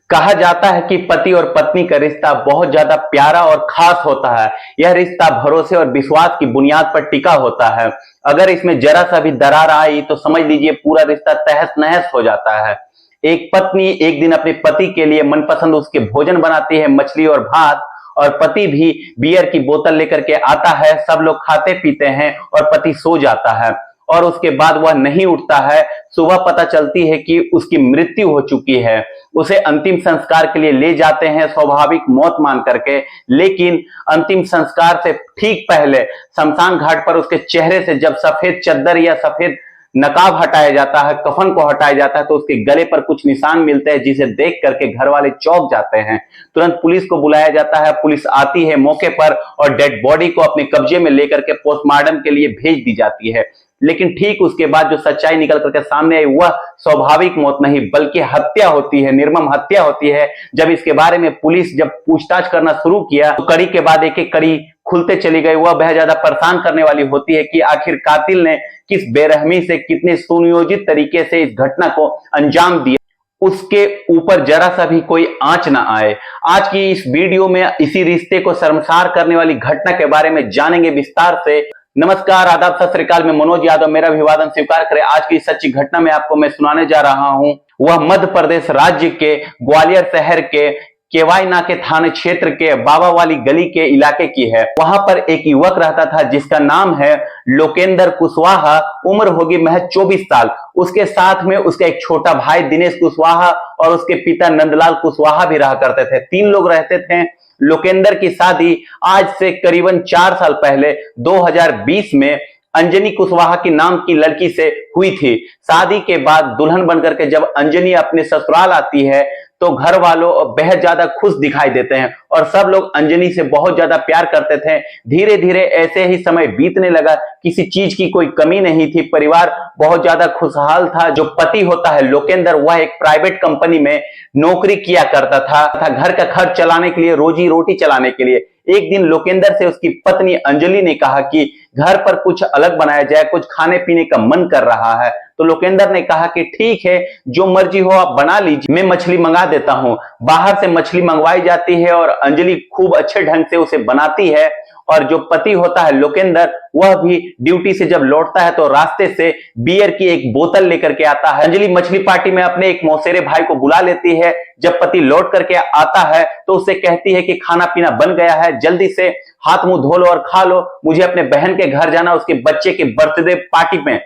कहा जाता है कि पति और पत्नी का रिश्ता बहुत ज्यादा प्यारा और खास होता है। यह रिश्ता भरोसे और विश्वास की बुनियाद पर टिका होता है। अगर इसमें जरा सा भी दरार आई तो समझ लीजिए पूरा रिश्ता तहस नहस हो जाता है। एक पत्नी एक दिन अपने पति के लिए मनपसंद उसके भोजन बनाती है, मछली और भात, और पति भी बियर की बोतल लेकर के आता है। सब लोग खाते पीते हैं और पति सो जाता है और उसके बाद वह नहीं उठता है। सुबह पता चलती है कि उसकी मृत्यु हो चुकी है। उसे अंतिम संस्कार के लिए ले जाते हैं स्वाभाविक मौत मान करके, लेकिन अंतिम संस्कार से ठीक पहले शमशान घाट पर उसके चेहरे से जब सफेद चद्दर या सफेद नकाब हटाया जाता है, कफन को हटाया जाता है, तो उसके गले पर कुछ निशान मिलते हैं जिसे देख करके घर वाले चौंक जाते हैं। तुरंत पुलिस को बुलाया जाता है। पुलिस आती है मौके पर और डेड बॉडी को अपने कब्जे में लेकर के पोस्टमार्टम के लिए भेज दी जाती है। लेकिन ठीक उसके बाद जो सच्चाई निकल करके सामने आई वह स्वाभाविक मौत नहीं बल्कि हत्या होती है, निर्मम हत्या होती है। जब इसके बारे में पुलिस जब पूछताछ करना शुरू किया तो कड़ी के बाद एक एक कड़ी खुलते चली गई। वह बेहद ज्यादा परेशान करने वाली होती है कि आखिर कातिल ने किस बेरहमी से, कितने सुनियोजित तरीके से इस घटना को अंजाम दिया, उसके ऊपर जरा सा भी कोई आंच ना आए। आज की इस वीडियो में इसी रिश्ते को शर्मसार करने वाली घटना के बारे में जानेंगे विस्तार से। नमस्कार, आदाब, सत श्री अकाल। मैं मनोज यादव, मेरा अभिवादन स्वीकार करें। आज की सच्ची घटना में आपको मैं सुनाने जा रहा हूं। वह मध्य प्रदेश राज्य के ग्वालियर शहर के केवाई नाके थाने क्षेत्र के बाबा वाली गली के इलाके की है। वहां पर एक युवक रहता था जिसका नाम है लोकेंद्र कुशवाहा। उम्र होगी महज 24 साल। उसके साथ में उसका एक छोटा भाई दिनेश कुशवाहा और उसके पिता नंदलाल कुशवाहा भी रहा करते थे। 3 लोग रहते थे। लोकेंद्र की शादी आज से करीबन 4 साल पहले 2020 में अंजनी कुशवाहा की नाम की लड़की से हुई थी। शादी के बाद दुल्हन बनकर के जब अंजनी अपने ससुराल आती है तो घर वालों बेहद ज्यादा खुश दिखाई देते हैं और सब लोग अंजनी से बहुत ज्यादा प्यार करते थे। धीरे धीरे ऐसे ही समय बीतने लगा, किसी चीज की कोई कमी नहीं थी। परिवार बहुत ज्यादा खुशहाल था। जो पति होता है लोकेंद्र, वह एक प्राइवेट कंपनी में नौकरी किया करता था घर का खर्च चलाने के लिए, रोजी रोटी चलाने के लिए। एक दिन लोकेंद्र से उसकी पत्नी अंजलि ने कहा कि घर पर कुछ अलग बनाया जाए, कुछ खाने पीने का मन कर रहा है। तो लोकेंद्र ने कहा कि ठीक है, जो मर्जी हो आप बना लीजिए, मैं मछली मंगा देता हूं। बाहर से मछली मंगवाई जाती है और अंजलि खूब अच्छे ढंग से उसे बनाती है। और जो पति होता है लोकेंद्र, वह भी ड्यूटी से जब लौटता है तो रास्ते से बियर की एक बोतल लेकर के आता है। अंजलि मछली पार्टी में अपने एक मौसेरे भाई को बुला लेती है। जब पति लौट करके आता है तो उससे कहती है कि खाना पीना बन गया है, जल्दी से हाथ मुंह धो लो और खा लो, मुझे अपने बहन के घर जाना, उसके बच्चे के बर्थडे पार्टी में।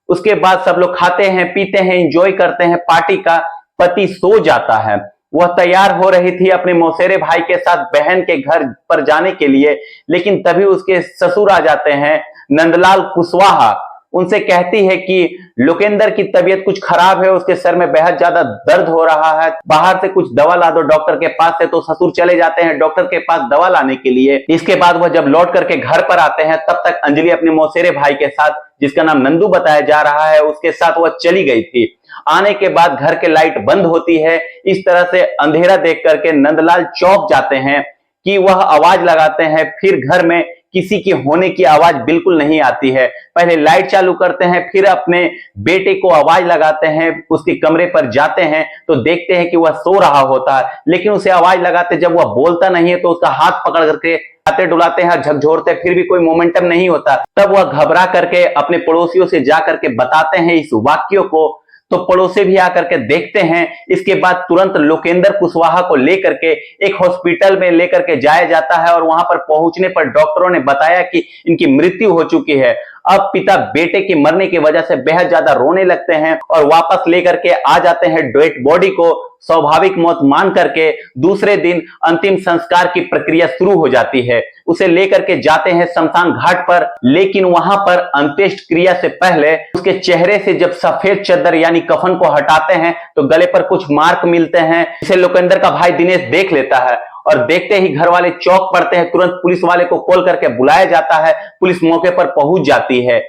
उसके बाद सब लोग खाते हैं, पीते हैं, एंजॉय करते हैं पार्टी का। पति सो जाता है। वह तैयार हो रही थी अपने मौसेरे भाई के साथ बहन के घर पर जाने के लिए, लेकिन तभी उसके ससुर आ जाते हैं, नंदलाल कुशवाहा। उनसे कहती है कि लोकेंद्र की तबीयत कुछ खराब है, उसके सर में बेहद ज्यादा दर्द हो रहा है, बाहर से कुछ दवा ला दो डॉक्टर के पास से। तो ससुर चले जाते हैं डॉक्टर के पास दवा लाने के लिए। इसके बाद वह जब लौट करके घर पर आते हैं तब तक अंजलि अपने मौसेरे भाई के साथ, जिसका नाम नंदू बताया जा रहा है, उसके साथ वह चली गई थी। आने के बाद घर के लाइट बंद होती है। इस तरह से अंधेरा देख करके नंदलाल चौंक जाते हैं कि वह आवाज लगाते हैं, फिर घर में किसी की होने की आवाज बिल्कुल नहीं आती है। पहले लाइट चालू करते हैं, फिर अपने बेटे को आवाज लगाते हैं। उसके कमरे पर जाते हैं तो देखते हैं कि वह सो रहा होता है, लेकिन उसे आवाज लगाते जब वह बोलता नहीं है तो उसका हाथ पकड़ करके हिलाते डुलाते हैं, झकझोरते, फिर भी कोई मोमेंटम नहीं होता। तब वह घबरा करके अपने पड़ोसियों से जाकर के बताते हैं इस वाक्य को। तो पड़ोसी भी आकर के देखते हैं। इसके बाद तुरंत लोकेंद्र कुशवाहा को लेकर के एक हॉस्पिटल में लेकर के जाया जाता है और वहां पर पहुंचने पर डॉक्टरों ने बताया कि इनकी मृत्यु हो चुकी है। अब पिता बेटे के मरने की वजह से बेहद ज्यादा रोने लगते हैं और वापस लेकर के आ जाते हैं डेड बॉडी को स्वाभाविक मौत मान करके। दूसरे दिन अंतिम संस्कार की प्रक्रिया शुरू हो जाती है। उसे लेकर के जाते हैं शमशान घाट पर, लेकिन वहां पर अंत्येष्ट क्रिया से पहले उसके चेहरे से जब सफेद चद्दर यानी कफन को हटाते हैं तो गले पर कुछ मार्क मिलते हैं। इसे लोकेंद्र का भाई दिनेश देख लेता है और देखते ही घर वाले चौंक पड़ते हैं। तुरंत पुलिस वाले को कॉल करके बुलाया जाता है। पुलिस मौके पर पहुंच जाती है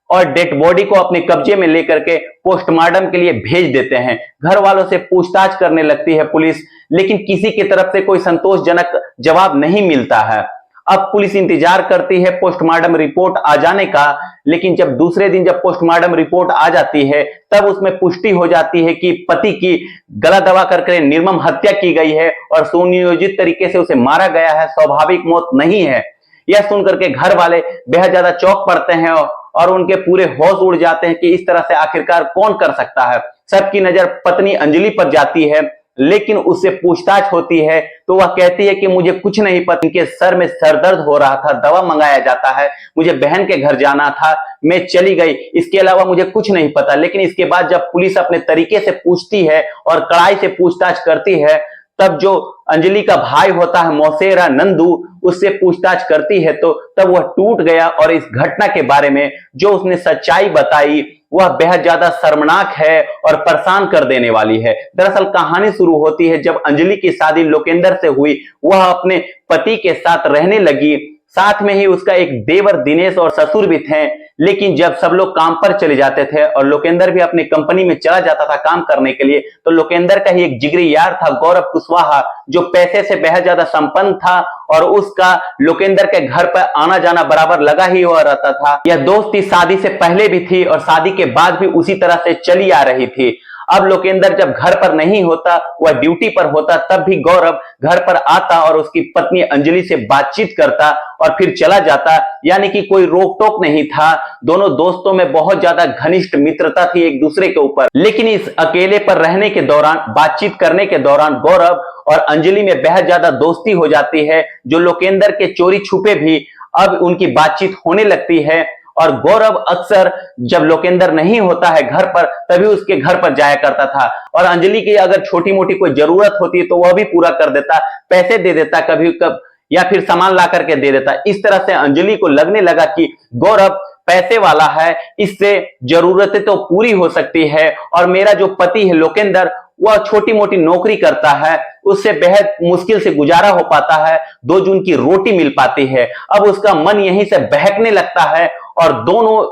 और डेड बॉडी को अपने कब्जे में लेकर के पोस्टमार्टम के लिए भेज देते हैं। घर वालों से पूछताछ करने लगती है पुलिस, लेकिन किसी की तरफ से कोई संतोषजनक जवाब नहीं मिलता है। अब पुलिस इंतजार करती है पोस्टमार्टम रिपोर्ट आ जाने का, लेकिन जब दूसरे दिन जब पोस्टमार्टम रिपोर्ट आ जाती है तब उसमें पुष्टि हो जाती है कि पति की गला दबा करके निर्मम हत्या की गई है और सुनियोजित तरीके से उसे मारा गया है, स्वाभाविक मौत नहीं है। यह सुनकर के घर वाले बेहद ज्यादा चौंक पड़ते हैं और उनके पूरे होश उड़ जाते हैं कि इस तरह से आखिरकार कौन कर सकता है। सबकी नजर पत्नी अंजलि पर जाती है, लेकिन उससे पूछताछ होती है तो वह कहती है कि मुझे कुछ नहीं पता, इनके सर में सरदर्द हो रहा था, दवा मंगाया जाता है, मुझे बहन के घर जाना था, मैं चली गई, इसके अलावा मुझे कुछ नहीं पता। लेकिन इसके बाद जब पुलिस अपने तरीके से पूछती है और कड़ाई से पूछताछ करती है, तब जो अंजलि का भाई होता है मौसेरा नंदू, उससे पूछताछ करती है तो तब वह टूट गया और इस घटना के बारे में जो उसने सच्चाई बताई वह बेहद ज्यादा शर्मनाक है और परेशान कर देने वाली है। दरअसल कहानी शुरू होती है जब अंजलि की शादी लोकेंद्र से हुई, वह अपने पति के साथ रहने लगी, साथ में ही उसका एक देवर दिनेश और ससुर भी थे। लेकिन जब सब लोग काम पर चले जाते थे और लोकेंद्र भी अपनी कंपनी में चला जाता था काम करने के लिए, तो लोकेंद्र का ही एक जिगरी यार था गौरव कुशवाहा, जो पैसे से बेहद ज्यादा संपन्न था और उसका लोकेंद्र के घर पर आना जाना बराबर लगा ही हुआ रहता था। यह दोस्ती शादी से पहले भी थी और शादी के बाद भी उसी तरह से चली आ रही थी। अब लोकेंद्र जब घर पर नहीं होता, वह ड्यूटी पर होता, तब भी गौरव घर पर आता और उसकी पत्नी अंजलि से बातचीत करता और फिर चला जाता, यानी कि कोई रोक टोक नहीं था। दोनों दोस्तों में बहुत ज्यादा घनिष्ठ मित्रता थी एक दूसरे के ऊपर। लेकिन इस अकेले पर रहने के दौरान, बातचीत करने के दौरान गौरव और अंजलि में बेहद ज्यादा दोस्ती हो जाती है, जो लोकेंद्र के चोरी छुपे भी अब उनकी बातचीत होने लगती है। और गौरव अक्सर जब लोकेंद्र नहीं होता है घर पर, तभी उसके घर पर जाया करता था और अंजलि की अगर छोटी मोटी कोई जरूरत होती तो वह भी पूरा कर देता, पैसे दे देता कभी कब, या फिर सामान ला करके दे देता। इस तरह से अंजलि को लगने लगा कि गौरव पैसे वाला है, इससे जरूरतें तो पूरी हो सकती है और मेरा जो पति है लोकेंद्र, वह छोटी मोटी नौकरी करता है, उससे बेहद मुश्किल से गुजारा हो पाता है, 2 जून की रोटी मिल पाती है। अब उसका मन यहीं से बहकने लगता है और दोनों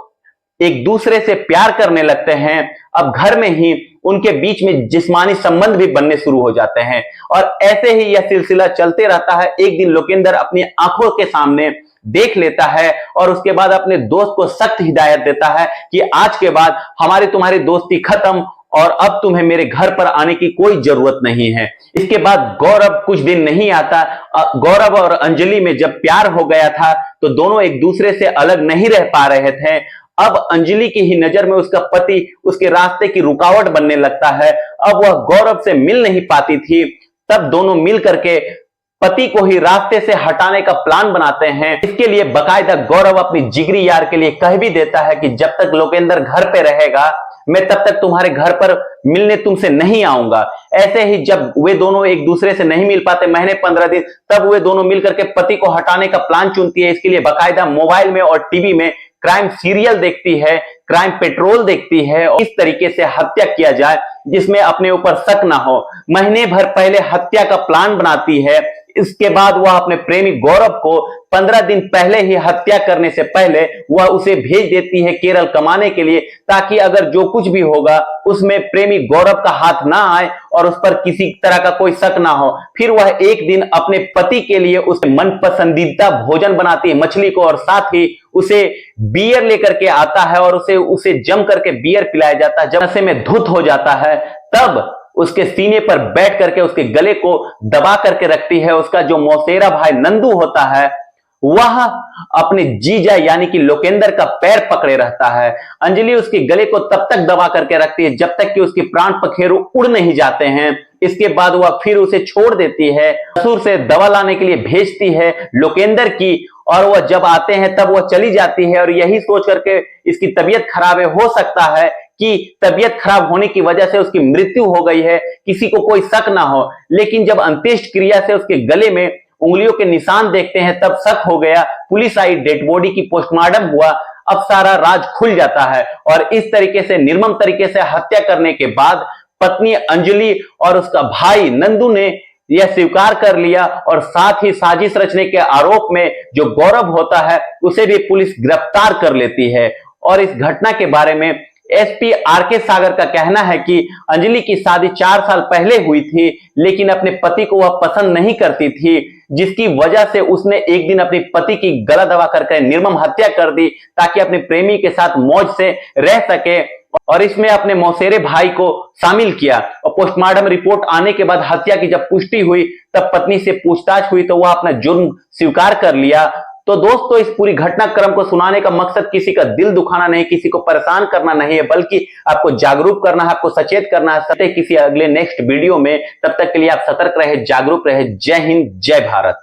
एक दूसरे से प्यार करने लगते हैं। अब घर में ही उनके बीच में जिस्मानी संबंध भी बनने शुरू हो जाते हैं और ऐसे ही यह सिलसिला चलते रहता है। एक दिन लोकेंद्र अपनी आंखों के सामने देख लेता है और उसके बाद अपने दोस्त को सख्त हिदायत देता है कि आज के बाद हमारी तुम्हारी दोस्ती खत्म और अब तुम्हें मेरे घर पर आने की कोई जरूरत नहीं है। इसके बाद गौरव कुछ दिन नहीं आता। गौरव और अंजलि में जब प्यार हो गया था तो दोनों एक दूसरे से अलग नहीं रह पा रहे थे। अब अंजलि की ही नजर में उसका पति उसके रास्ते की रुकावट बनने लगता है। अब वह गौरव से मिल नहीं पाती थी, तब दोनों मिल करके पति को ही रास्ते से हटाने का प्लान बनाते हैं। इसके लिए बकायदा गौरव अपनी जिगरी यार के लिए कह भी देता है कि जब तक लोकेंद्र घर पे रहेगा मैं तब तक तुम्हारे घर पर मिलने तुमसे नहीं आऊंगा। ऐसे ही जब वे दोनों एक दूसरे से नहीं मिल पाते महीने 15 दिन, तब वे दोनों मिलकर के पति को हटाने का प्लान चुनती है। इसके लिए बकायदा मोबाइल में और टीवी में क्राइम सीरियल देखती है, क्राइम पेट्रोल देखती है और इस तरीके से हत्या किया जाए जिसमें अपने ऊपर शक ना हो। महीने भर पहले हत्या का प्लान बनाती है। इसके बाद वह अपने प्रेमी गौरव को 15 दिन पहले ही हत्या करने से पहले वह उसे भेज देती है केरल कमाने के लिए, ताकि अगर जो कुछ भी होगा उसमें प्रेमी गौरव का हाथ ना आए और उस पर किसी तरह का कोई शक ना हो। फिर वह एक दिन अपने पति के लिए उसके मन पसंदीदा भोजन बनाती है, मछली को, और साथ ही उसे बियर लेकर के आता है और उसे जम करके बियर पिलाया जाता है। जब नशे में धुत हो जाता है तब उसके सीने पर बैठ करके उसके गले को दबा करके रखती है। उसका जो मौसेरा भाई नंदू होता है वह अपने जीजा यानी कि लोकेंद्र का पैर पकड़े रहता है। अंजलि उसके गले को तब तक दबा करके रखती है जब तक कि उसके प्राण पखेरु उड़ नहीं जाते हैं। इसके बाद वह फिर उसे छोड़ देती है, ससुर से दवा लाने के लिए भेजती है लोकेंद्र की, और वह जब आते हैं तब वह चली जाती है और यही सोच करके इसकी तबीयत खराब है, हो सकता है कि तबीयत खराब होने की वजह से उसकी मृत्यु हो गई है, किसी को कोई शक ना हो। लेकिन जब अंत्येष्ट क्रिया से उसके गले में उंगलियों के निशान देखते हैं तब शक हो गया। पुलिस आई, डेड बॉडी की पोस्टमार्टम हुआ, अब सारा राज खुल जाता है और इस तरीके से निर्मम तरीके से हत्या करने के बाद पत्नी अंजलि और उसका भाई नंदू ने यह स्वीकार कर लिया और साथ ही साजिश रचने के आरोप में जो गौरव होता है उसे भी पुलिस गिरफ्तार कर लेती है। और इस घटना के बारे में एसपी आरके सागर का कहना है कि अंजलि की शादी 4 साल पहले हुई थी, लेकिन अपने पति को वह पसंद नहीं करती थी। जिसकी वजह से उसने एक दिन अपनी पति की गला दबा करके निर्मम हत्या कर दी ताकि अपने प्रेमी के साथ मौज से रह सके। और इसमें अपने मौसेरे भाई को शामिल किया। और पोस्टमार्टम रिपोर्ट आने के बाद हत्या की जब पुष्टि हुई तब पत्नी से पूछताछ हुई तो वह अपना जुर्म स्वीकार कर लिया। तो दोस्तों, इस पूरी घटनाक्रम को सुनाने का मकसद किसी का दिल दुखाना नहीं, किसी को परेशान करना नहीं है, बल्कि आपको जागरूक करना है, आपको सचेत करना है। सत्य किसी अगले नेक्स्ट वीडियो में, तब तक के लिए आप सतर्क रहे, जागरूक रहे। जय हिंद, जय भारत।